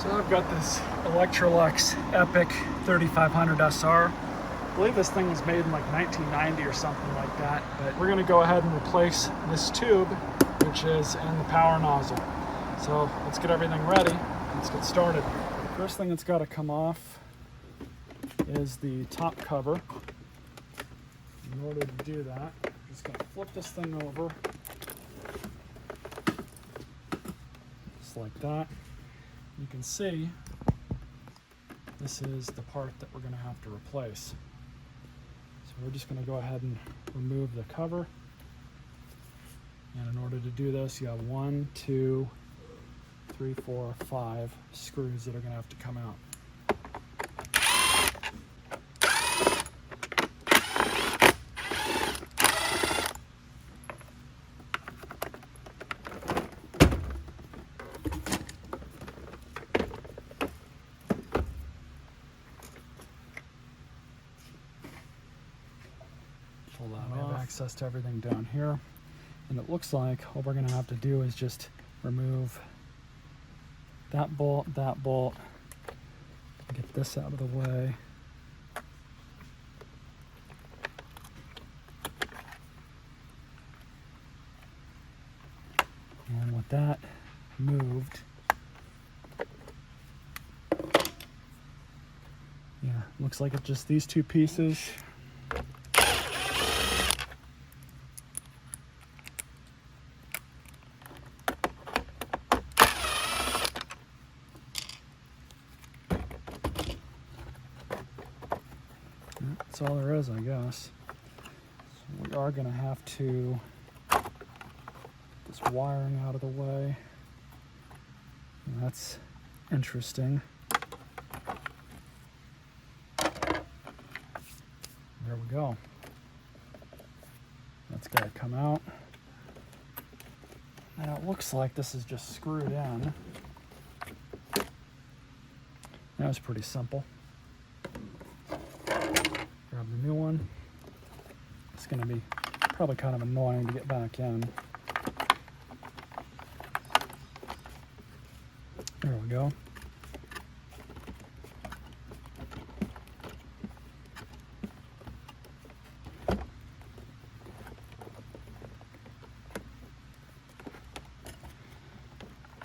So I've got this Electrolux Epic 3500 SR. I believe this thing was made in like 1990 or something like that, but we're gonna go ahead and replace this tube, which is in the power nozzle. So let's get everything ready. Let's get started. First thing that's gotta come off is the top cover. In order to do that, I'm just gonna flip this thing over, just like that. You can see this is the part that we're gonna have to replace. So we're just gonna go ahead and remove the cover. And in order to do this, you have 1, 2, 3, 4, 5 screws that are gonna have to come out. Pull that off. We have access to everything down here. And it looks like all we're going to have to do is just remove that bolt, get this out of the way. And with that moved, yeah, looks like it's just these two pieces. That's all there is, I guess. So we are going to have to get this wiring out of the way. And that's interesting. There we go. That's got to come out. Now it looks like this is just screwed in. That was pretty simple. Grab the new one. It's going to be probably kind of annoying to get back in. There we go.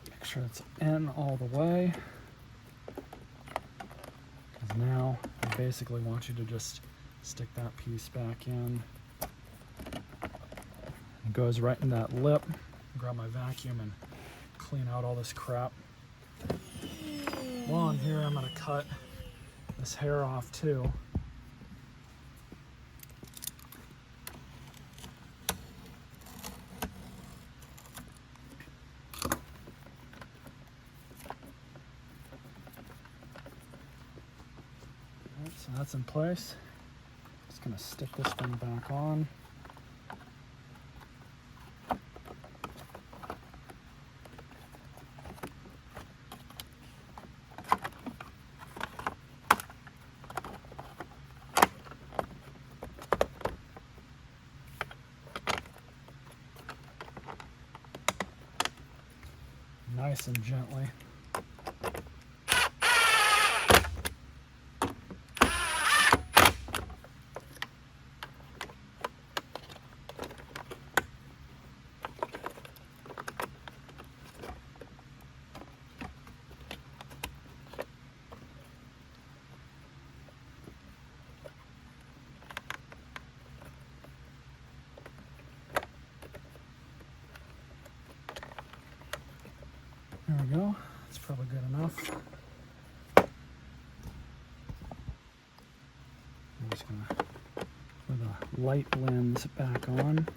Make sure it's in all the way. Because now I basically want you to just stick that piece back in. It goes right in that lip. Grab my vacuum and clean out all this crap. While I'm here, I'm going to cut this hair off too. So that's in place. Just going to stick this thing back on. Nice and gently. There we go. That's probably good enough. I'm just going to put the light lens back on.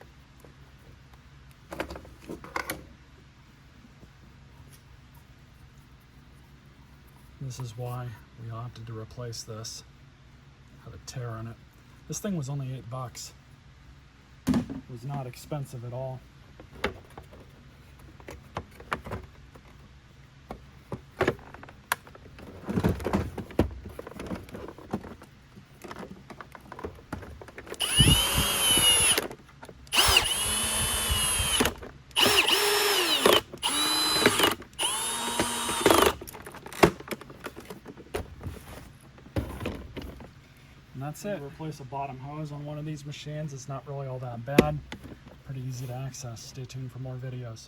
This is why we opted to replace this. Had a tear in it. This thing was only $8. It was not expensive at all. that's it. Replace a bottom hose on one of these machines. It's not really all that bad. Pretty easy to access. Stay tuned for more videos.